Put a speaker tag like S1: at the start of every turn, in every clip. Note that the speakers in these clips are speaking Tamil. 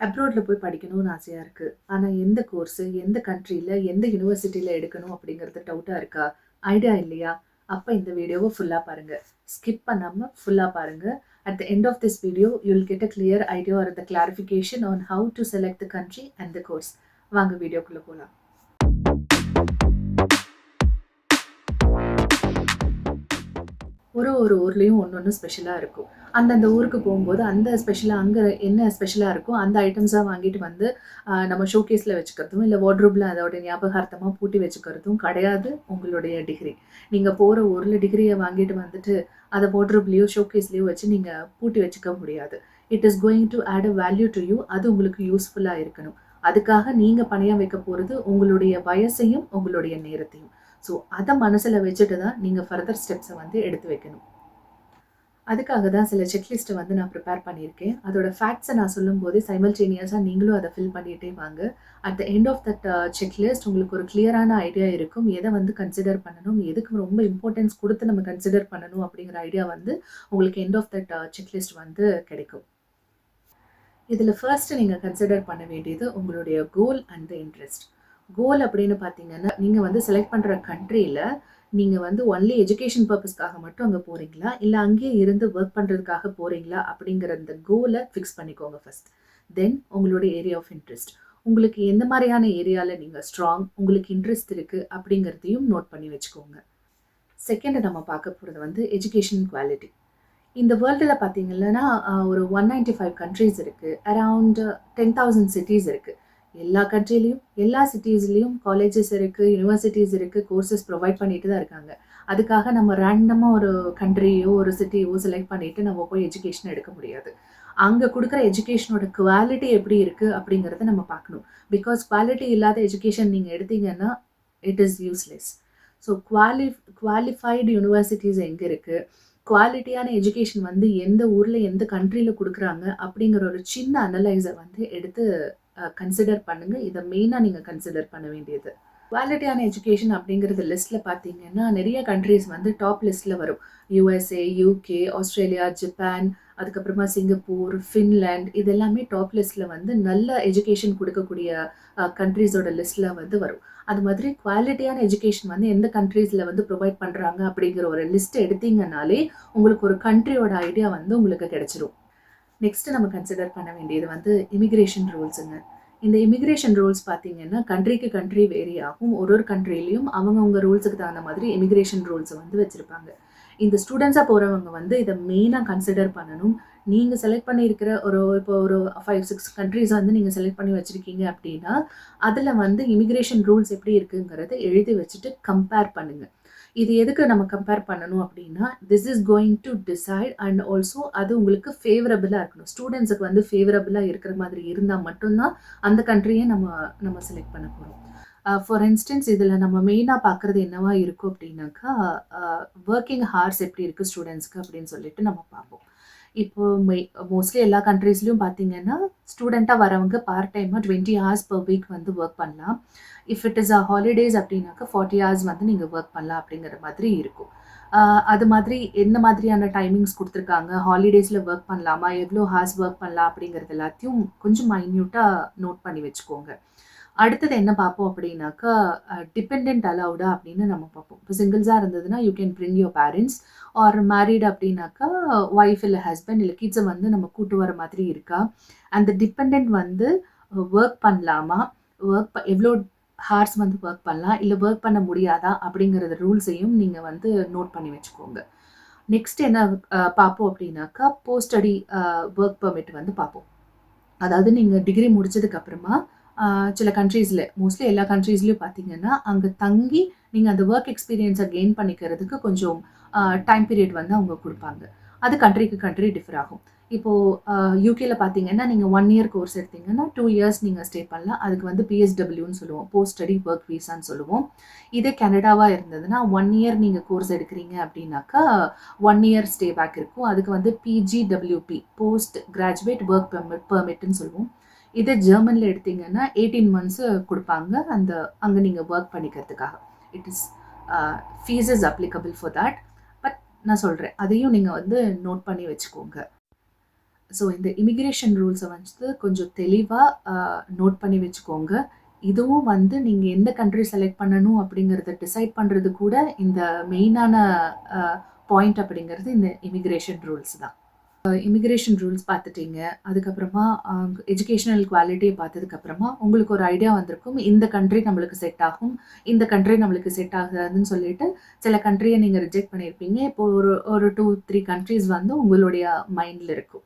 S1: அப்ராட்ல போய் படிக்கணும்னு ஆசையா இருக்கு. ஆனா எந்த கோர்ஸு, எந்த கண்ட்ரில, எந்த யுனிவர்சிட்டில எடுக்கணும் அப்படிங்கிறது டவுட்டா இருக்கா? ஐடியா இல்லையா? அப்ப இந்த வீடியோவ ஃபுல்லா பாருங்க. ஸ்கிப் பண்ணாம ஃபுல்லா பாருங்க. At the end of this video, you'll get a clear idea or the clarification on how to select the country and the course. வாங்க வீடியோக்குள்ள போலாம். ஒரு ஊர்லயும் ஒண்ணொண்ணு ஸ்பெஷலா இருக்கும். அந்தந்த ஊருக்கு போம்போது, அந்த ஸ்பெஷலா அங்க என்ன ஸ்பெஷலா இருக்கோ, அந்த ஐட்டம்ஸா வாங்கிட்டு வந்து நம்ம ஷோகேஸ்ல வச்சுக்கிறதும், இல்ல வார்ட்ரோப்ல அதோட ஞாபகார்த்தமா பூட்டி வச்சுக்கிறதும் கிடையாது உங்களுடைய டிகிரி. நீங்க போற ஊர்ல டிகிரிய வாங்கிட்டு வந்துட்டு, அத வார்ட்ரோப்லயோ, ஷோகேஸ்லயோ வச்சு நீங்க பூட்டி வச்சுக்க முடியாது. It is going to add a value to you. அது உங்களுக்கு யூஸ்ஃபுல்லா இருக்கணும். அதுக்காக நீங்க பணயம் வைக்க போறது உங்களுடைய வயசையும், உங்களுடைய நேரத்தையும். ஸோ அத மனசுல வச்சுட்டு தான் நீங்க ஃபர்தர் ஸ்டெப்ஸ வந்து எடுத்து வைக்கணும். அதுக்காக தான் சில செக்லிஸ்ட்ட வந்து நான் ப்ரிப்பேர் பண்ணியிருக்கேன். அதோட ஃபேக்ட்ஸ நான் சொல்லும்போதே சைமல்டேனியஸா நீங்களும் அத ஃபில் பண்ணிட்டே வாங்க. At the end of that checklist உங்களுக்கு ஒரு கிளியரான ஐடியா இருக்கும். எத வந்து கன்சிடர் பண்ணணும், எதுக்கு ரொம்ப இம்பார்ட்டன்ஸ் குடுத்து நம்ம கன்சிடர் பண்ணணும் அப்படிங்கிற ஐடியா வந்து உங்களுக்கு எண்ட் ஆஃப் தட் செக்லிஸ்ட் வந்து கிடைக்கும். இதுல ஃபர்ஸ்ட் நீங்க கன்சிடர் பண்ண வேண்டியது உங்களுடைய கோல் அண்ட் த இன்ட்ரெஸ்ட். கோல் அப்படின்னு பார்த்தீங்கன்னா, நீங்க வந்து செலக்ட் பண்ற கண்ட்ரில நீங்க வந்து ஒன்லி எஜுகேஷன் பர்ப்பஸ்க்காக மட்டும் அங்க போறீங்களா? இல்ல அங்கேயே இருந்து வொர்க் பண்றதுக்காக போறீங்களா? அப்படிங்கிற அந்த கோல ஃபிக்ஸ் பண்ணிக்கோங்க ஃபர்ஸ்ட். தென் உங்களுடைய ஏரியா ஆஃப் இன்ட்ரெஸ்ட். உங்களுக்கு எந்த மாரியான ஏரியால நீங்க ஸ்ட்ராங், உங்களுக்கு இன்ட்ரெஸ்ட் இருக்கு அப்படிங்கிறதையும் நோட் பண்ணி வச்சுக்கோங்க. செகண்ட் நம்ம பார்க்க போறது வந்து எஜுகேஷன் குவாலிட்டி. இந்த வேர்ல்டுல பார்த்தீங்கன்னா, ஒரு 195 கண்ட்ரீஸ் இருக்கு. அரவுண்ட் 10,000 சிட்டீஸ் இருக்கு. எல்லா கண்ட்ரிலயும், எல்லா சிட்டீஸ்லயும் காலேஜஸ் இருக்கு, யுனிவர்சிட்டீஸ் இருக்கு, கோர்சஸ் ப்ரொவைட் பண்ணிட்டு தான் இருக்காங்க. அதுக்காக நம்ம ரேண்டமா ஒரு கண்ட்ரியோ, ஒரு சிட்டியோ செலக்ட் பண்ணிட்டு நம்ம போய் எஜுகேஷன் எடுக்க முடியாது. அங்க குடுக்குற எஜுகேஷனோட குவாலிட்டி எப்படி இருக்கு அப்படிங்கிறத நம்ம பார்க்கணும். பிகாஸ் குவாலிட்டி இல்லாத எஜுகேஷன் நீங்க எடுத்தீங்கன்னா, it is useless. So qualified universities எங்க இருக்கு? குவாலிட்டியான எஜுகேஷன் வந்து எந்த ஊர்ல, எந்த கண்ட்ரில குடுக்குறாங்க அப்படிங்கிற ஒரு சின்ன அனலைஸ வந்து எடுத்து கன்சிடர் பண்ணுங்க. இத மெயினா நீங்க கன்சிடர் பண்ண வேண்டியது. குவாலிட்டியான எஜுகேஷன் அப்படிங்கிறது லிஸ்ட்ல பார்த்தீங்கன்னா, நெறைய கண்ட்ரீஸ் வந்து டாப் லிஸ்ட்ல வரும். USA, UK, ஆஸ்திரேலியா, ஜப்பான், அதுக்கப்புறமா சிங்கப்பூர், ஃபின்லாண்ட் இது எல்லாமே டாப் லிஸ்ட்ல வந்து நல்ல எஜுகேஷன் குடுக்கக்கூடிய கண்ட்ரீஸோட லிஸ்ட்ல வந்து வரும். அது மாதிரி குவாலிட்டியான எஜுகேஷன் வந்து எந்த கண்ட்ரீஸ்ல வந்து ப்ரொவைட் பண்றாங்க அப்படிங்கிற ஒரு லிஸ்ட் எடுத்தீங்கனாலே, உங்களுக்கு ஒரு கண்ட்ரியோட ஐடியா வந்து உங்களுக்கு கிடைச்சிரும். நெக்ஸ்ட் நம்ம கன்சிடர் பண்ண வேண்டியது வந்து இமிகிரேஷன் ரூல்ஸுங்க. இந்த இமிகிரேஷன் ரூல்ஸ் பார்த்தீங்கன்னா, கண்ட்ரிக்கு கண்ட்ரி வேரி ஆகும். ஒரு கண்ட்ரிலயும் அவங்கவங்க ரூல்ஸுக்கு தகுந்த மாதிரி இமிகிரேஷன் ரூல்ஸ வந்து வச்சிருப்பாங்க. இந்த ஸ்டூடண்ட்ஸா போறவங்க வந்து இத மெயினா கன்சிடர் பண்ணணும். நீங்க செலக்ட் பண்ணியிருக்கிற இப்போ ஒரு 5, 6 கண்ட்ரீஸ் வந்து நீங்க செலக்ட் பண்ணி வச்சிருக்கீங்க அப்டின்னா, அதுல வந்து இமிகிரேஷன் ரூல்ஸ் எப்படி இருக்குங்கிறத எழுதி வச்சுட்டு கம்பேர் பண்ணுங்க. இது எதுக்கு நம்ம கம்பேர் பண்ணணும் அப்படின்னா, this is going to decide and also அது உங்களுக்கு ஃபேவரபிளா இருக்கணும். ஸ்டூடண்ட்ஸுக்கு வந்து ஃபேவரபிளா இருக்கிற மாதிரி இருந்தா மட்டும் தான் அந்த கண்ட்ரிய நம்ம நம்ம செலக்ட் பண்ண போறோம். ஃபார் இன்ஸ்டன்ஸ் இதில நம்ம மெயினா பார்க்குறது என்னவா இருக்கும் அப்படின்னாக்கா, அ வொர்க்கிங் ஹார்ஸ் எப்படி இருக்கு ஸ்டூடண்ட்ஸ்க்கு அப்படின்னு சொல்லிட்டு நம்ம பார்ப்போம். இப்போ மோஸ்ட்லி எல்லா கண்ட்ரீஸ்லயும் பார்த்தீங்கன்னா, ஸ்டூடெண்ட்டா வரவங்க பார்ட் டைமா 20 ஹார்ஸ் பெர் வீக் வந்து வொர்க் பண்ணலாம். இஃப் இட் இஸ் ஹாலிடேஸ் அப்படின்னாக்கா 40 ஹார்ஸ் வந்து நீங்க வொர்க் பண்ணலாம் அப்படிங்கிற மாதிரி இருக்கும். அ அது மாதிரி எந்த மாதிரியான டைமிங்ஸ் குடுத்துருக்காங்க, ஹாலிடேஸ்ல வொர்க் பண்ணலாமா, எவ்வளோ ஹார்ஸ் வொர்க் பண்ணலாம் அப்படிங்கிறது எல்லாத்தையும் கொஞ்சம் மைன்யூட்டா நோட் பண்ணி வச்சுக்கோங்க. அடுத்தது என்ன பார்ப்போம் அப்படின்னாக்கா, டிபெண்டன்ட் அலவுடா அப்படின்னு நம்ம பார்ப்போம். இப்போ சிங்கிள்ஸா இருந்ததுன்னா, you can bring your parents are married அப்படின்னாக்கா, ஒய்ஃப் இல்ல ஹஸ்பண்ட் இல்ல கிட்ஸ வந்து நம்ம கூட்டு வர மாதிரி இருக்கா? அந்த டிபெண்டன்ட் வந்து வொர்க் பண்ணலாமா? எவ்வளோ ஹார்ஸ் வந்து வொர்க் பண்ணலாம்? இல்ல வொர்க் பண்ண முடியாதா? அப்படிங்கிறது ரூல்ஸையும் நீங்க வந்து நோட் பண்ணி வச்சுக்கோங்க. நெக்ஸ்ட் என்ன பார்ப்போம் அப்படின்னாக்கா, போஸ்ட் ஸ்டடி வொர்க் பெர்மிட் வந்து பார்ப்போம். அதாவது நீங்க டிகிரி முடிச்சதுக்கு அப்புறமா, சில கண்ட்ரீஸ்ல மோஸ்ட்லி எல்லா கண்ட்ரீஸ்லயும் பார்த்தீங்கன்னா, அங்க தங்கி நீங்க அந்த வொர்க் எக்ஸ்பீரியன்ஸ கெயின் பண்ணிக்கிறதுக்கு கொஞ்சம் டைம் பீரியட் வந்து அவங்க குடுப்பாங்க. அது கண்ட்ரிக்கு கண்ட்ரி டிஃபர் ஆகும். இப்போ யுகேல பார்த்தீங்கன்னா, நீங்க 1 இயர் கோர்ஸ் எடுத்தீங்கன்னா, 2 இயர்ஸ் நீங்க ஸ்டே பண்ணலாம். அதுக்கு வந்து PSWன்னு சொல்லுவோம். போஸ்ட் ஸ்டடி வொர்க் விசான்னு சொல்லுவோம். இதே கனடாவா இருந்ததுன்னா, 1 இயர் நீங்க கோர்ஸ் எடுக்கிறீங்க அப்படின்னாக்கா, 1 இயர் ஸ்டே பேக் இருக்கும். அதுக்கு வந்து PGWP போஸ்ட் கிராஜுவேட் வொர்க் பெர்மிட்ன்னு சொல்லுவோம். இதே ஜெர்மன்ல எடுத்தீங்கன்னா 18 மந்த்ஸ் குடுப்பாங்க. அங்க நீங்க வொர்க் பண்ணிக்கிறதுக்காக. It is fees is applicable for that. But நான் சொல்றேன். அதையும் நீங்க வந்து நோட் பண்ணி வச்சுக்கோங்க. ஸோ இந்த இமிக்ரேஷன் ரூல்ஸை வந்து கொஞ்சம் தெளிவாக நோட் பண்ணி வச்சுக்கோங்க. இதுவும் வந்து நீங்கள் எந்த கண்ட்ரி செலக்ட் பண்ணணும் அப்படிங்கிறத டிசைட் பண்ணுறது கூட இந்த மெயினான பாயிண்ட் அப்படிங்கிறது இந்த இமிக்ரேஷன் ரூல்ஸ் தான். இமிக்ரேஷன் ரூல்ஸ் பார்த்துட்டீங்க, அதுக்கப்புறமா எஜுகேஷனல் குவாலிட்டியை பார்த்ததுக்கப்புறமா உங்களுக்கு ஒரு ஐடியா வந்திருக்கும், இந்த கண்ட்ரி நம்மளுக்கு செட் ஆகும், இந்த கண்ட்ரி நம்மளுக்கு செட் ஆகாதுன்னு சொல்லிட்டு சில கண்ட்ரியை நீங்கள் ரிஜெக்ட் பண்ணியிருப்பீங்க. இப்போ ஒரு 2-3 கண்ட்ரிஸ் வந்து உங்களுடைய மைண்டில் இருக்கும்.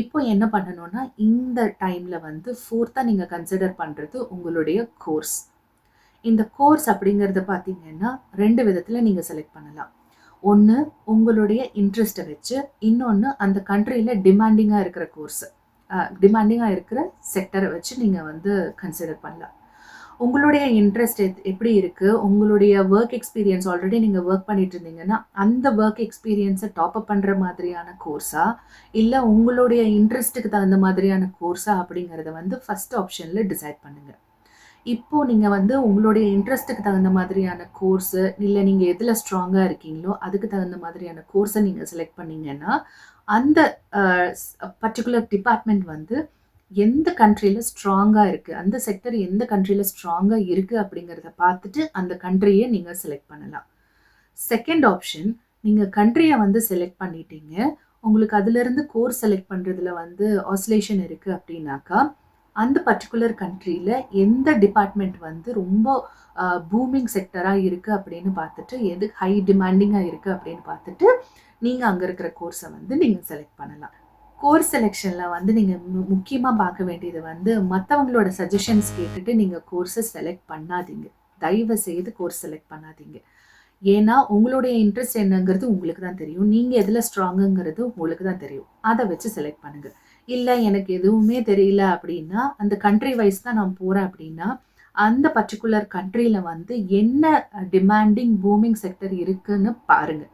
S1: இப்போ என்ன பண்ணணும்னா, இந்த டைமில் வந்து ஃபோர்த்தாக நீங்கள் கன்சிடர் பண்ணுறது உங்களுடைய கோர்ஸ். இந்த கோர்ஸ் அப்படிங்கிறத பார்த்தீங்கன்னா 2 விதத்தில் நீங்கள் செலக்ட் பண்ணலாம். ஒன்று உங்களுடைய இன்ட்ரெஸ்ட்டை வச்சு, இன்னொன்று அந்த கண்ட்ரியில் டிமாண்டிங்காக இருக்கிற கோர்ஸு, டிமாண்டிங்காக இருக்கிற செக்டரை வச்சு நீங்கள் வந்து கன்சிடர் பண்ணலாம். உங்களுடைய இன்ட்ரெஸ்ட் எப்படி இருக்குது, உங்களுடைய ஒர்க் எக்ஸ்பீரியன்ஸ் ஆல்ரெடி நீங்கள் ஒர்க் பண்ணிட்டு இருந்தீங்கன்னா அந்த ஒர்க் எக்ஸ்பீரியன்ஸை டாப்அப் பண்ணுற மாதிரியான கோர்ஸா, இல்லை உங்களுடைய இன்ட்ரெஸ்ட்டுக்கு தகுந்த மாதிரியான கோர்ஸா அப்படிங்கிறத வந்து ஃபஸ்ட் ஆப்ஷனில் டிசைட் பண்ணுங்கள். இப்போது நீங்கள் வந்து உங்களுடைய இன்ட்ரெஸ்ட்டுக்கு தகுந்த மாதிரியான கோர்ஸு, இல்லை நீங்கள் எதில் ஸ்ட்ராங்காக இருக்கீங்களோ அதுக்கு தகுந்த மாதிரியான கோர்ஸை நீங்கள் செலக்ட் பண்ணிங்கன்னா அந்த பர்டிகுலர் டிபார்ட்மெண்ட் வந்து எந்த கண்ட்ரியில் ஸ்ட்ராங்காக இருக்குது, அந்த செக்டர் எந்த கண்ட்ரியில் ஸ்ட்ராங்காக இருக்குது அப்படிங்கிறத பார்த்துட்டு அந்த கண்ட்ரியை நீங்கள் செலக்ட் பண்ணலாம். செகண்ட் ஆப்ஷன், நீங்கள் கண்ட்ரியை வந்து செலக்ட் பண்ணிட்டீங்க, உங்களுக்கு அதிலிருந்து கோர்ஸ் செலக்ட் பண்ணுறதுல வந்து ஆசிலேஷன் இருக்குது அப்படின்னாக்கா அந்த பர்டிகுலர் கண்ட்ரியில் எந்த டிபார்ட்மெண்ட் வந்து ரொம்ப பூமிங் செக்டராக இருக்குது அப்படின்னு பார்த்துட்டு, எது ஹை டிமாண்டிங்காக இருக்குது அப்படின்னு பார்த்துட்டு நீங்கள் அங்கே இருக்கிற கோர்ஸை வந்து நீங்கள் செலக்ட் பண்ணலாம். கோர்ஸ் செலெக்ஷனில் வந்து நீங்கள் முக்கியமாக பார்க்க வேண்டியது வந்து மற்றவங்களோட சஜஷன்ஸ் கேட்டுட்டு நீங்கள் கோர்ஸை செலக்ட் பண்ணாதீங்க. தயவு செய்து கோர்ஸ் செலக்ட் பண்ணாதீங்க. ஏன்னா உங்களுடைய இன்ட்ரெஸ்ட் என்னங்கிறது உங்களுக்கு தான் தெரியும், நீங்கள் எதில் ஸ்ட்ராங்குங்கிறது உங்களுக்கு தான் தெரியும். அதை வச்சு செலக்ட் பண்ணுங்கள். இல்லை எனக்கு எதுவுமே தெரியல அப்படின்னா, அந்த கண்ட்ரி வைஸ் தான் நான் போகிறேன் அப்படின்னா அந்த பர்டிகுலர் கண்ட்ரியில் வந்து என்ன டிமாண்டிங் பூமிங் செக்டர் இருக்குன்னு பாருங்கள்.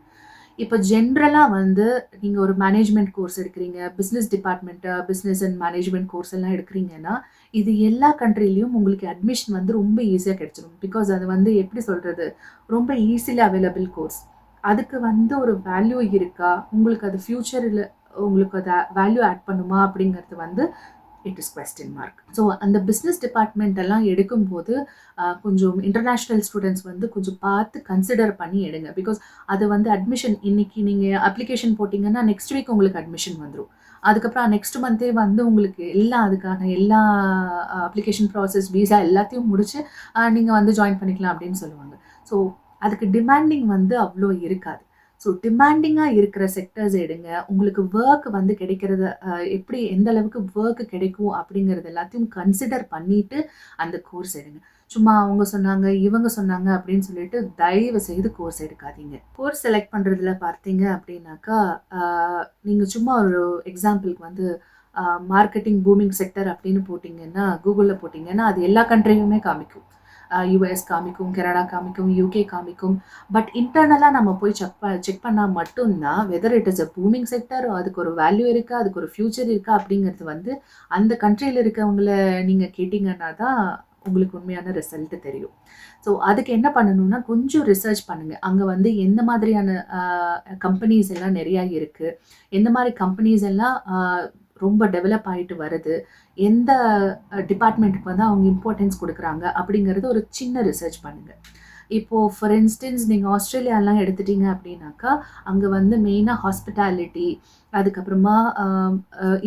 S1: இப்போ ஜென்ரலாக வந்து நீங்கள் ஒரு மேனேஜ்மெண்ட் கோர்ஸ் எடுக்கிறீங்க, business department, business and management course எல்லாம் எடுக்கிறீங்கன்னா இது எல்லா கண்ட்ரிலையும் உங்களுக்கு அட்மிஷன் வந்து ரொம்ப ஈஸியாக கிடைச்சிடும். பிகாஸ் அது வந்து எப்படி சொல்கிறது, ரொம்ப ஈஸிலி அவைலபிள் கோர்ஸ். அதுக்கு வந்து ஒரு வேல்யூ இருக்கா, உங்களுக்கு அது ஃப்யூச்சரில் உங்களுக்கு அதை வேல்யூ ஆட் பண்ணுமா அப்படிங்கிறது வந்து it is question mark. So அந்த பிஸ்னஸ் டிபார்ட்மெண்ட் எல்லாம் எடுக்கும்போது கொஞ்சம் இன்டர்நேஷ்னல் ஸ்டூடெண்ட்ஸ் வந்து கொஞ்சம் பார்த்து கன்சிடர் பண்ணி எடுங்க. பிகாஸ் அது வந்து அட்மிஷன் இன்னைக்கு நீங்கள் அப்ளிகேஷன் போட்டிங்கன்னா நெக்ஸ்ட் வீக் உங்களுக்கு அட்மிஷன் வந்துடும். அதுக்கப்புறம் நெக்ஸ்ட் மந்த்தே வந்து உங்களுக்கு அதுக்கான எல்லா அப்ளிகேஷன் ப்ராசஸ், வீசா எல்லாத்தையும் முடிச்சு நீங்கள் வந்து ஜாயின் பண்ணிக்கலாம் அப்படின்னு சொல்லுவாங்க. ஸோ அதுக்கு டிமாண்டிங் வந்து அவ்வளோ இருக்காது. ஸோ டிமாண்டிங்காக இருக்கிற செக்டர்ஸ் எடுங்க. உங்களுக்கு ஒர்க் வந்து கிடைக்கிறத எப்படி எந்த அளவுக்கு ஒர்க் கிடைக்கும் அப்படிங்கிறது எல்லாத்தையும் கன்சிடர் பண்ணிட்டு அந்த கோர்ஸ் எடுங்க. சும்மா அவங்க சொன்னாங்க இவங்க சொன்னாங்க அப்படின்னு சொல்லிட்டு தயவு செய்து கோர்ஸ் எடுக்காதீங்க. கோர்ஸ் செலக்ட் பண்ணுறதுல பார்த்தீங்க அப்படின்னாக்கா நீங்கள் சும்மா ஒரு எக்ஸாம்பிளுக்கு வந்து மார்க்கெட்டிங் பூமிங் செக்டர் அப்படின்னு போட்டிங்கன்னா, கூகுளில் போட்டிங்கன்னா அது எல்லா கண்ட்ரியுமே காமிக்கும். யூஎஸ் காமிக்கும், கனடா காமிக்கும், யூகே காமிக்கும். பட் இன்டர்னலாக நம்ம போய் செக் பண்ணால் மட்டும்தான் whether it is a booming sector, அதுக்கு ஒரு வேல்யூ இருக்கா, அதுக்கு ஒரு ஃப்யூச்சர் இருக்கா அப்படிங்கிறது வந்து அந்த கண்ட்ரியில் இருக்கவங்கள நீங்கள் கேட்டிங்கன்னா தான் உங்களுக்கு உண்மையான ரிசல்ட்டு தெரியும். ஸோ அதுக்கு என்ன பண்ணணும்னா கொஞ்சம் ரிசர்ச் பண்ணுங்கள். அங்கே வந்து எந்த மாதிரியான கம்பெனிஸ் எல்லாம் நிறையா இருக்குது, எந்த மாதிரி கம்பெனிஸ் எல்லாம் ரொம்ப டெவலப் ஆகிட்டு வருது, எந்த டிபார்ட்மெண்ட்டுக்கு வந்து அவங்க இம்பார்ட்டன்ஸ் கொடுக்குறாங்க அப்படிங்கிறது ஒரு சின்ன ரிசர்ச் பண்ணுங்கள். இப்போது ஃபார் இன்ஸ்டன்ஸ் நீங்கள் ஆஸ்திரேலியாலாம் எடுத்துட்டீங்க அப்படின்னாக்கா அங்கே வந்து மெயினாக ஹாஸ்பிட்டாலிட்டி, அதுக்கப்புறமா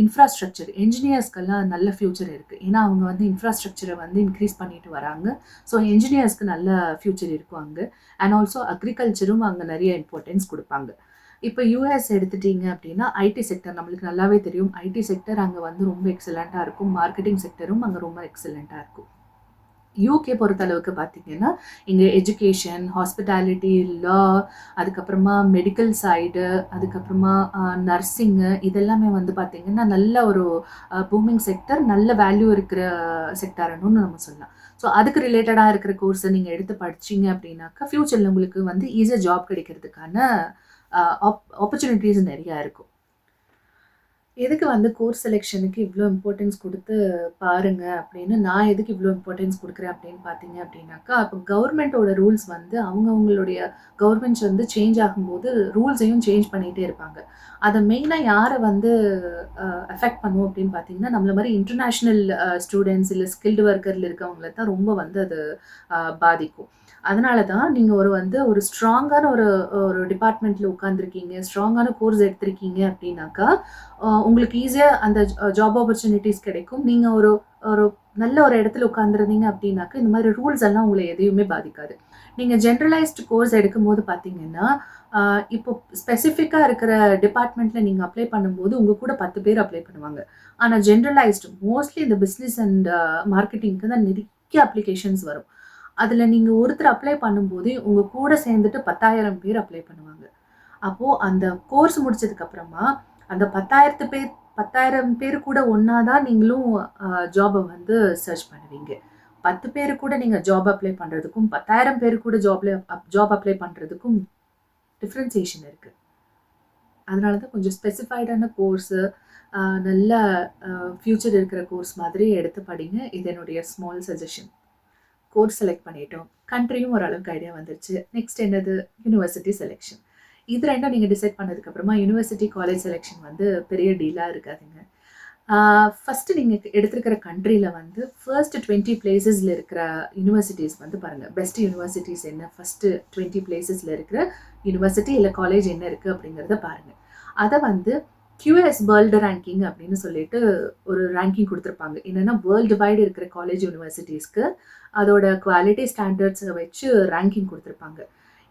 S1: இன்ஃப்ராஸ்ட்ரக்சர், என்ஜினியர்ஸ்க்கெல்லாம் நல்ல ஃப்யூச்சர் இருக்குது. ஏன்னா அவங்க வந்து இன்ஃப்ராஸ்ட்ரக்சரை வந்து இன்க்ரீஸ் பண்ணிட்டு வராங்க. ஸோ என்ஜினியர்ஸ்க்கு நல்ல ஃப்யூச்சர் இருக்கும் அங்கே. அண்ட் ஆல்சோ அக்ரிகல்ச்சரும் அங்கே நிறைய இம்பார்ட்டன்ஸ் கொடுப்பாங்க. இப்போ யூஎஸ் எடுத்துட்டீங்க அப்படின்னா ஐடி செக்டர் நம்மளுக்கு நல்லாவே தெரியும். ஐடி செக்டர் அங்கே வந்து ரொம்ப எக்ஸலண்ட்டாக இருக்கும். மார்க்கெட்டிங் செக்டரும் அங்கே ரொம்ப எக்ஸலண்ட்டாக இருக்கும். யூகே பொறுத்தளவுக்கு பார்த்தீங்கன்னா இங்கே எஜுகேஷன், ஹாஸ்பிட்டாலிட்டி, லா, அதுக்கப்புறமா மெடிக்கல் சைடு, அதுக்கப்புறமா நர்சிங்கு, இதெல்லாமே வந்து பார்த்திங்கன்னா நல்ல ஒரு பூமிங் செக்டர், நல்ல வேல்யூ இருக்கிற செக்டர்னு நம்ம சொல்லலாம். ஸோ அதுக்கு ரிலேட்டடாக இருக்கிற கோர்ஸை நீங்கள் எடுத்து படிச்சிங்க அப்படின்னாக்கா ஃப்யூச்சரில் உங்களுக்கு வந்து ஈஸியாக ஜாப் கிடைக்கிறதுக்கான ஆப்பர்ச்சுனிட்டிஸ் நிறையா இருக்கும். எதுக்கு வந்து கோர்ஸ் செலெக்ஷனுக்கு இவ்ளோ இம்பார்ட்டன்ஸ் குடுத்து பாருங்க அப்படின்னு, நான் எதுக்கு இவ்ளோ இம்பார்ட்டன்ஸ் குடுக்குறேன் அப்படின்னு பார்த்தீங்க அப்படின்னாக்கா, அப்ப கவர்மெண்ட்டோட ரூல்ஸ் வந்து அவங்களுடைய கவர்மெண்ட்ஸ் வந்து சேஞ்ச் ஆகும்போது ரூல்ஸையும் சேஞ்ச் பண்ணிட்டே இருப்பாங்க. அத மெயினா யார வந்து அஃபெக்ட் பண்ணும் அப்படின்னு பார்த்தீங்கன்னா, நம்மள மாரி இன்டர்நேஷனல் ஸ்டூடண்ட்ஸ் இல்ல ஸ்கில்டு ஒர்க்கர்ல இருக்கவங்கள தான் ரொம்ப வந்து அது பாதிக்கும். அதனால தான் நீங்க ஒரு ஸ்ட்ராங்கான ஒரு ஒரு டிபார்ட்மெண்ட்ல உட்கார்ந்துருக்கீங்க, ஸ்ட்ராங்கான கோர்ஸ் எடுத்திருக்கீங்க அப்படின்னாக்கா, உங்களுக்கு ஈஸியா அந்த ஜாப் ஆப்பர்ச்சுனிட்டீஸ் கிடைக்கும். நீங்க ஒரு ஒரு நல்ல ஒரு இடத்துல உட்கார்ந்திருந்தீங்க அப்படின்னாக்கா, இந்த மாரி ரூல்ஸ் எல்லாம் உங்கள எதையுமே பாதிக்காது. நீங்க ஜெனரலைஸ்ட் கோர்ஸ் எடுக்கும்போது பார்த்தீங்கன்னா, அ இப்போ ஸ்பெசிஃபிக்கா இருக்கிற டிபார்ட்மெண்ட்ல நீங்க அப்ளை பண்ணும்போது, உங்க கூட 10 பேர் அப்ளை பண்ணுவாங்க. ஆனா ஜெனரலைஸ்ட் மோஸ்ட்லி இந்த பிசினஸ் அண்ட் மார்க்கெட்டிங்க்கு தான் நெறைய அப்ளிகேஷன்ஸ் வரும். அதுல நீங்க ஒருத்தர் அப்ளை பண்ணும்போதே, உங்க கூட சேர்ந்துட்டு 10,000 பேர் அப்ளை பண்ணுவாங்க. அப்போ அந்த கோர்ஸ் முடிச்சதுக்கு அப்புறமா, அந்த 10,000 பேர் கூட ஒண்ணா தான் நீங்களும் ஜாப வந்து சர்ச் பண்ணுவீங்க. 10 பேரு கூட நீங்க ஜாப் அப்ளை பண்றதுக்கும், 10,000 பேரு கூட ஜாப் அப்ளை பண்றதுக்கும் டிஃபரன்சியேஷன் இருக்கு. அதனால தான் கொஞ்சம் ஸ்பெசிஃபைடான கோர்ஸு, அ நல்ல அ ஃபியூச்சர் இருக்கிற கோர்ஸ் மாதிரி எடுத்து படிங்க. இது என்னுடைய ஸ்மால் சஜஷன். கோர்ஸ் செலக்ட் பண்ணிட்டோம். கண்ட்ரியும் ஓரளவுக்கு ஐடியா வந்துருச்சு. நெக்ஸ்ட் என்னது? University selection. இது 2ம் நீங்க டிசைட் பண்ணதுக்கு அப்புறமா யுனிவர்சிட்டி, காலேஜ் செலக்ஷன் வந்து பெரிய டீலா இருக்காதுங்க. ஃபர்ஸ்ட்டு நீங்க எடுத்திருக்கிற கண்ட்ரில வந்து ஃபர்ஸ்ட் 20 பிளேஸஸ்ல இருக்கிற யுனிவர்சிட்டீஸ் வந்து பாருங்க. பெஸ்ட் யுனிவர்சிட்டீஸ் என்ன? ஃபர்ஸ்ட் 20 பிளேஸஸ்ல இருக்கிற யுனிவர்சிட்டி இல்ல காலேஜ் என்ன இருக்கு அப்படிங்கிறத பாருங்க. அத வந்து QS வேர்ல்டு ரேங்கிங் அப்படின்னு சொல்லிட்டு ஒரு ரேங்கிங் குடுத்திருப்பாங்க. என்னன்னா வேர்ல்டு வைட் இருக்கிற காலேஜ் யூனிவர்சிட்டீஸ்க்கு அதோட குவாலிட்டி ஸ்டாண்டர்ட்ஸ வச்சு ரேங்கிங் குடுத்திருப்பாங்க.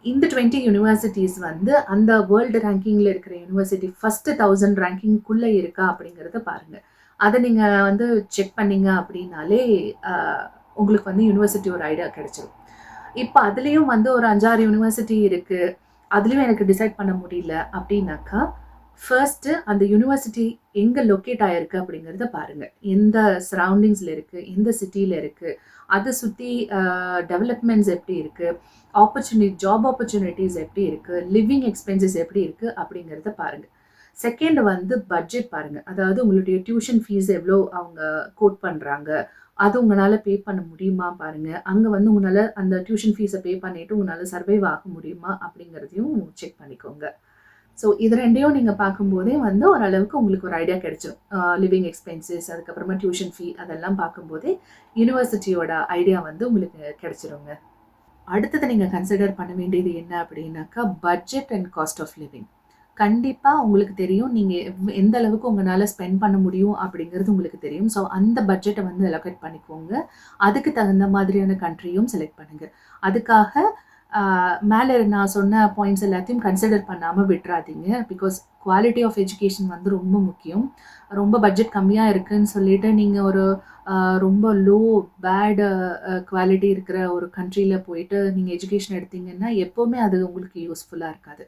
S1: இந்த 20 யூனிவர்சிட்டீஸ் வந்து அந்த வேர்ல்டு ரேங்கிங்ல இருக்கிற யூனிவர்சிட்டி ஃபர்ஸ்ட் 1000 ரேங்கிங்குள்ள இருக்கா அப்படிங்கிறத பாருங்க. அத நீங்க வந்து செக் பண்ணீங்க அப்படின்னாலே, அ உங்களுக்கு வந்து யூனிவர்சிட்டி ஒரு ஐடியா கிடைச்சிரும். இப்ப அதுலயும் வந்து ஒரு 5, 6 யூனிவர்சிட்டி இருக்கு. அதுலயும் எனக்கு டிசைட் பண்ண முடியல அப்படின்னாக்கா, ஃபர்ஸ்ட்டு அந்த யூனிவர்சிட்டி எங்க லொக்கேட் ஆயிருக்கு அப்படிங்கிறத பாருங்க. எந்த சரவுண்டிங்ஸ்ல இருக்கு? எந்த சிட்டில இருக்கு? அத சுத்தி டெவலப்மெண்ட்ஸ் எப்படி இருக்கு? ஜாப் ஆப்பர்ச்சுனிட்டீஸ் எப்படி இருக்கு? லிவிங் எக்ஸ்பென்சஸ் எப்படி இருக்கு? அப்படிங்கிறத பாருங்க. செகண்ட் வந்து பட்ஜெட் பாருங்க. அதாவது உங்களுடைய டியூஷன் ஃபீஸ் எவ்வளோ அவங்க கோட் பண்றாங்க? அது உங்களால பே பண்ண முடியுமா பாருங்க. அங்க வந்து உங்களால அந்த டியூஷன் ஃபீஸ பே பண்ணிட்டு உங்களால சர்வைவ் ஆக முடியுமா? அப்படிங்கிறதையும் செக் பண்ணிக்கோங்க. ஸோ இது 2யும் நீங்க பார்க்கும்போதே வந்து ஓரளவுக்கு உங்களுக்கு ஒரு ஐடியா கிடைச்சிரும். லிவிங் எக்ஸ்பென்சஸ், அதுக்கப்புறமா டியூஷன் ஃபீ அதெல்லாம் பார்க்கும்போதே யூனிவர்சிட்டியோட ஐடியா வந்து உங்களுக்கு கிடைச்சிருங்க. அடுத்தது நீங்க கன்சிடர் பண்ண வேண்டியது என்ன அப்படின்னாக்கா, budget and cost of living. கண்டிப்பா உங்களுக்கு தெரியும். நீங்க எந்த அளவுக்கு உங்கனால ஸ்பெண்ட் பண்ண முடியும் அப்படிங்கிறது உங்களுக்கு தெரியும். ஸோ அந்த பட்ஜெட்ட வந்து அலோகேட் பண்ணிக்கோங்க. அதுக்கு தகுந்த மாதிரியான கண்ட்ரியும் செலக்ட் பண்ணுங்க. அதுக்காக அ மேல நான் சொன்ன பாயிண்ட்ஸ் எல்லாத்தையும் கன்சிடர் பண்ணாம விட்றாதீங்க. பிகாஸ் குவாலிட்டி ஆஃப் எஜுகேஷன் வந்து ரொம்ப முக்கியம். ரொம்ப பட்ஜெட் கம்மியா இருக்குன்னு சொல்லிட்டு நீங்க ஒரு ரொம்ப லோ பேட் குவாலிட்டி இருக்கிற ஒரு கண்ட்ரில போயிட்டு நீங்க எஜுகேஷன் எடுத்தீங்கன்னா, எப்பவுமே அது உங்களுக்கு யூஸ்ஃபுல்லா இருக்காது.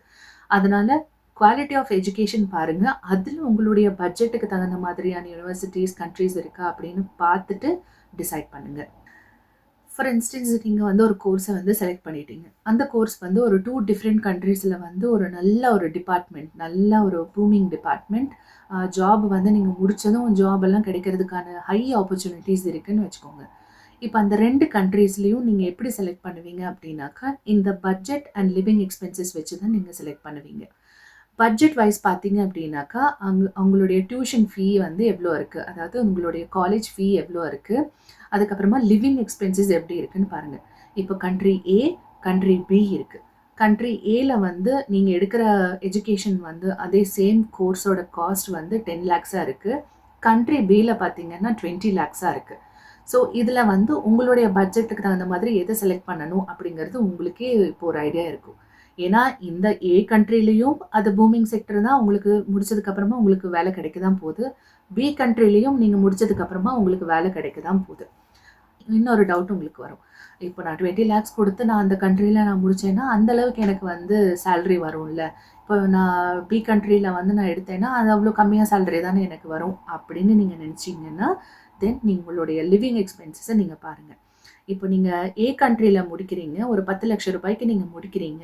S1: அதனால குவாலிட்டி ஆஃப் எஜுகேஷன் பாருங்க. அதுல உங்களுடைய பட்ஜெட்டுக்கு தகுந்த மாதிரியான யூனிவர்சிட்டீஸ், கண்ட்ரீஸ் இருக்கா அப்படின்னு பார்த்துட்டு டிசைட் பண்ணுங்க. ஃபார் இன்ஸ்டன்ஸ் நீங்க வந்து ஒரு கோர்ஸ வந்து செலக்ட் பண்ணிட்டீங்க. அந்த கோர்ஸ் வந்து ஒரு 2 டிஃபரெண்ட் கண்ட்ரீஸ்ல வந்து ஒரு நல்ல ஒரு டிபார்ட்மெண்ட், நல்ல ஒரு பூமிங் டிபார்ட்மெண்ட். ஜாப் வந்து நீங்க முடிச்சதும் ஜாப் எல்லாம் கிடைக்கிறதுக்கான ஹை ஆப்பர்ச்சுனிட்டீஸ் இருக்குன்னு வச்சுக்கோங்க. இப்ப அந்த 2 கண்ட்ரீஸ்லயும் நீங்க எப்படி செலக்ட் பண்ணுவீங்க அப்படின்னாக்கா, இந்த பட்ஜெட் அண்ட் லிவிங் எக்ஸ்பென்சஸ் வச்சு தான் நீங்க செலக்ட் பண்ணுவீங்க. பட்ஜெட் வைஸ் பார்த்தீங்க அப்படின்னாக்கா, அவங்களுடைய டியூஷன் ஃபீ வந்து எவ்வளோ இருக்கு? அதாவது உங்களுடைய காலேஜ் ஃபீ எவ்வளோ இருக்கு? அதுக்கப்புறமா லிவிங் எக்ஸ்பென்சஸ் எப்படி இருக்குன்னு பாருங்க. இப்போ கண்ட்ரி ஏ, கண்ட்ரி பி இருக்கு. கண்ட்ரி ஏல வந்து நீங்க எடுக்கிற எஜுகேஷன் வந்து அதே சேம் கோர்ஸோட காஸ்ட் வந்து 10 லேக்ஸா இருக்கு. கண்ட்ரி பில பார்த்தீங்கன்னா 20 லேக்ஸா இருக்கு. ஸோ இதுல வந்து உங்களுடைய பட்ஜெட்டுக்கு தகுந்த மாதிரி எத செலக்ட் பண்ணணும் அப்படிங்கிறது உங்களுக்கே இப்போ ஒரு ஐடியா இருக்கும். ஏன்னா இந்த ஏ கண்ட்ரிலயும் அது பூமிங் செக்டர் தான் உங்களுக்கு முடிச்சதுக்கு அப்புறமா உங்களுக்கு வேலை கிடைக்க தான் போகுது. பி கண்ட்ரிலயும் நீங்க முடிச்சதுக்கு அப்புறமா உங்களுக்கு வேலை கிடைக்க தான் போகுது. இன்னொரு டவுட் உங்களுக்கு வரும். இப்போ நான் 20 லேக்ஸ் குடுத்து நான் அந்த கண்ட்ரில நான் முடிச்சேன்னா, அந்த அளவுக்கு எனக்கு வந்து சேலரி வரும்ல. இப்போ நான் பி கண்ட்ரில வந்து நான் எடுத்தேன்னா, அது அவ்வளோ கம்மியா சேலரி தானே எனக்கு வரும் அப்படின்னு நீங்க நினைச்சீங்கன்னா, தென் உங்களுடைய லிவிங் எக்ஸ்பென்சஸ நீங்க பாருங்க. இப்போ நீங்க ஏ கண்ட்ரில முடிக்கிறீங்க. ஒரு 10,00,000 ரூபாய்க்கு நீங்க முடிக்கிறீங்க.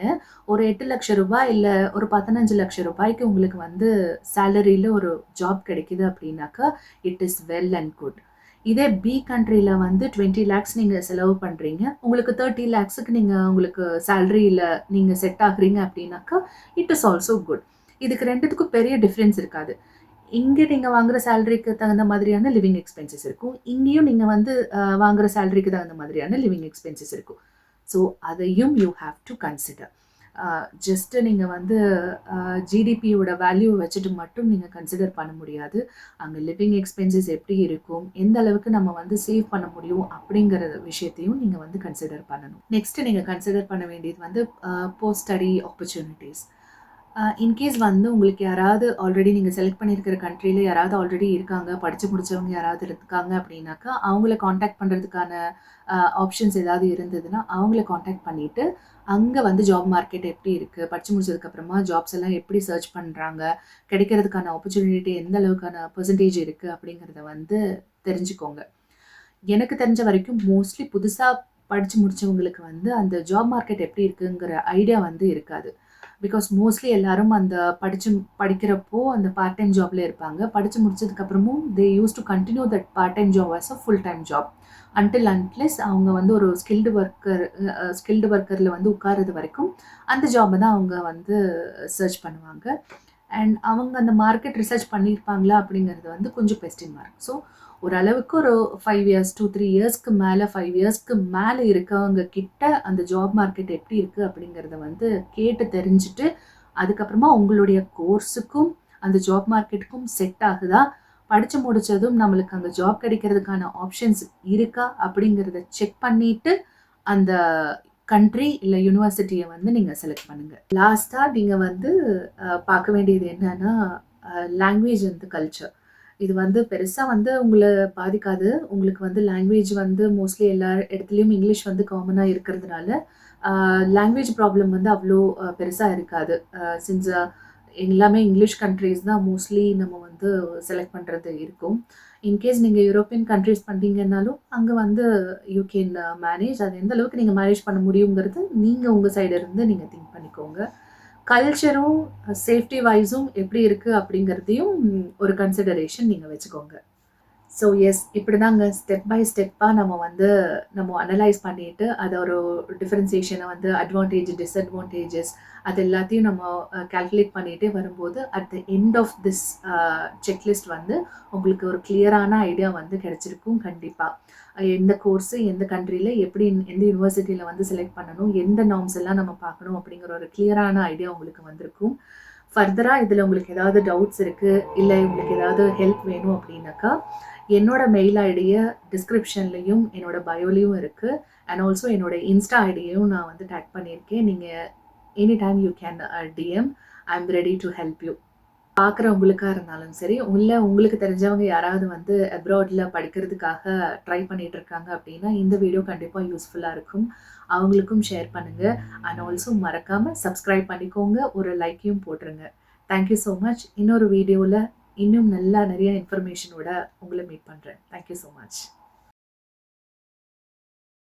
S1: ஒரு 8,00,000 ரூபாய் இல்ல ஒரு 15,00,000 ரூபாய்க்கு உங்களுக்கு வந்து சேலரில ஒரு ஜாப் கிடைக்குது அப்படின்னாக்கா, it is well and good. இதே பி கண்ட்ரில வந்து 20 லேக்ஸ் நீங்க செலவு பண்றீங்க. உங்களுக்கு 30 லேக்ஸ்க்கு நீங்க உங்களுக்கு சேலரில நீங்க செட் ஆகுறீங்க அப்படின்னாக்கா, இட் இஸ் ஆல்சோ குட். இதுக்கு 2த்துக்கும் பெரிய டிஃபரன்ஸ் இருக்காது. இங்க நீங்க வாங்குற சேலரிக்கு தகுந்த மாதிரியான லிவிங் எக்ஸ்பென்சஸ் இருக்கும். இங்கேயும் நீங்க வந்து வாங்குற சேலரிக்கு தகுந்த மாதிரியான லிவிங் எக்ஸ்பென்சஸ் இருக்கும். ஸோ அதையும் you have to consider. Just நீங்க வந்து ஜிடிபியோட வேல்யூ வச்சுட்டு மட்டும் நீங்க கன்சிடர் பண்ண முடியாது. அங்க லிவிங் எக்ஸ்பென்சஸ் எப்படி இருக்கும்? எந்த அளவுக்கு நம்ம வந்து சேவ் பண்ண முடியும்? அப்படிங்கிற விஷயத்தையும் நீங்க வந்து கன்சிடர் பண்ணணும். நெக்ஸ்ட் நீங்க கன்சிடர் பண்ண வேண்டியது வந்து போஸ்ட் ஸ்டடி ஆப்பர்ச்சுனிட்டீஸ். இன்கேஸ் வந்து உங்களுக்கு யாராவது ஆல்ரெடி நீங்கள் செலக்ட் பண்ணியிருக்கிற கண்ட்ரியில் யாராவது ஆல்ரெடி இருக்காங்க, படித்து முடித்தவங்க யாராவது இருக்காங்க அப்படின்னாக்கா, அவங்கள காண்டாக்ட் பண்ணுறதுக்கான ஆப்ஷன்ஸ் ஏதாவது இருந்ததுன்னா, அவங்கள காண்டாக்ட் பண்ணிவிட்டு, அங்கே வந்து ஜாப் மார்க்கெட் எப்படி இருக்குது, படித்து முடிச்சதுக்கப்புறமா ஜாப்ஸ் எல்லாம் எப்படி சர்ச் பண்ணுறாங்க, கிடைக்கிறதுக்கான ஆப்பர்ச்சுனிட்டி எந்த அளவுக்கான பெர்சன்டேஜ் இருக்குது அப்படிங்கிறத வந்து தெரிஞ்சுக்கோங்க. எனக்கு தெரிஞ்ச வரைக்கும் மோஸ்ட்லி புதுசாக படித்து முடித்தவங்களுக்கு வந்து அந்த ஜாப் மார்க்கெட் எப்படி இருக்குங்கிற ஐடியா வந்து இருக்காது. பிகாஸ் மோஸ்ட்லி எல்லாரும் அந்த படிக்கிறப்போ அந்த பார்ட் டைம் ஜாப்ல இருப்பாங்க. படித்து முடிச்சதுக்கப்புறமும் they use to continue that part time job as a full time job until unless அவங்க வந்து ஒரு ஸ்கில்டு ஒர்க்கரில் வந்து உட்கார்றது வரைக்கும் அந்த ஜாபை தான் அவங்க வந்து சர்ச் பண்ணுவாங்க. அண்ட் அவங்க அந்த மார்க்கெட் ரிசர்ச் பண்ணியிருப்பாங்களா அப்படிங்கிறது வந்து கொஞ்சம் கொஸ்டின் மார்க். ஸோ ஓரளவுக்கு ஒரு 5 இயர்ஸ் 2-3 இயர்ஸ்க்கு மேலே 5 இயர்ஸ்க்கு மேலே இருக்கவங்க கிட்ட அந்த ஜாப் மார்க்கெட் எப்படி இருக்குது அப்படிங்கிறத வந்து கேட்டு தெரிஞ்சுட்டு, அதுக்கப்புறமா உங்களுடைய கோர்ஸுக்கும் அந்த ஜாப் மார்க்கெட்டுக்கும் செட் ஆகுதா, படித்து முடித்ததும் நம்மளுக்கு அங்கே ஜாப் கிடைக்கிறதுக்கான ஆப்ஷன்ஸ் இருக்கா அப்படிங்கிறத செக் பண்ணிவிட்டு அந்த கண்ட்ரி இல்லை யூனிவர்சிட்டியை வந்து நீங்கள் செலக்ட் பண்ணுங்கள். லாஸ்ட்டாக நீங்கள் வந்து பார்க்க வேண்டியது என்னன்னா லாங்குவேஜ் அண்ட் கல்ச்சர். இது வந்து பெருசா வந்து உங்கள பாதிக்காது. உங்களுக்கு வந்து லாங்குவேஜ் வந்து மோஸ்ட்லி எல்லா இடத்துலயும் இங்கிலீஷ் வந்து காமனா இருக்கிறதுனால, லாங்குவேஜ் ப்ராப்ளம் வந்து அவ்ளோ பெருசா இருக்காது. சின்ஸ் எல்லாமே இங்கிலீஷ் கண்ட்ரீஸ் தான் மோஸ்ட்லி நம்ம வந்து செலக்ட் பண்றது இருக்கும். இன்கேஸ் நீங்க யூரோப்பியன் கண்ட்ரீஸ் பண்றீங்கன்னாலும், அங்க வந்து யூ கேன் மேனேஜ். அது எந்த அளவுக்கு நீங்க மேனேஜ் பண்ண முடியுங்கிறது, நீங்க உங்க சைடு இருந்து நீங்க திங்க் பண்ணிக்கோங்க. கல்ச்சரும், சேஃப்டி வைஸும் எப்படி இருக்கு அப்படிங்கிறதையும் ஒரு கன்சிடரேஷன் நீங்க வச்சுக்கோங்க. ஸோ எஸ் இப்படிதாங்க ஸ்டெப் பை ஸ்டெப்பா நம்ம அனலைஸ் பண்ணிட்டு, அத ஒரு டிஃபரன்சியேஷனை வந்து அட்வான்டேஜ், டிஸ்அட்வான்டேஜஸ் அது எல்லாத்தையும் நம்ம கால்குலேட் பண்ணிட்டே வரும்போது, at the end of this checklist வந்து உங்களுக்கு ஒரு கிளியரான ஐடியா வந்து கிடைச்சிருக்கும் கண்டிப்பா. எந்த கோர்ஸு, எந்த கண்ட்ரில எப்படி எந்த யூனிவர்சிட்டியில வந்து செலக்ட் பண்ணணும், எந்த நார்ம்ஸ் எல்லாம் நம்ம பார்க்கணும் அப்படிங்கிற ஒரு கிளியரான ஐடியா உங்களுக்கு வந்திருக்கும். ஃபர்தரா இதில் உங்களுக்கு ஏதாவது டவுட்ஸ் இருக்குது, இல்லை உங்களுக்கு ஏதாவது ஹெல்ப் வேணும் அப்படின்னாக்கா, என்னோட மெயில் ஐடியை டிஸ்கிரிப்ஷன்லையும் என்னோட பயோலையும் இருக்குது. அண்ட் ஆல்சோ என்னோட இன்ஸ்டா ஐடியையும் நான் வந்து டேக் பண்ணியிருக்கேன். நீங்கள் any time you can DM. I am ready to help you. பார்க்குறவங்களுக்கா இருந்தாலும் சரி, உங்களுக்கு தெரிஞ்சவங்க யாராவது வந்து அப்ராடில் படிக்கிறதுக்காக ட்ரை பண்ணிட்டு இருக்காங்க அப்படின்னா, இந்த வீடியோ கண்டிப்பாக யூஸ்ஃபுல்லாக இருக்கும். அவங்களுக்கும் ஷேர் பண்ணுங்கள். அண்ட் ஆல்சோ மறக்காமல் சப்ஸ்கிரைப் பண்ணிக்கோங்க. ஒரு லைக்கையும் போட்டுருங்க. Thank you so much. இன்னொரு வீடியோவில் இன்னும் நிறைய இன்ஃபர்மேஷனோட உங்களை மீட் பண்ணுறேன். Thank you so much.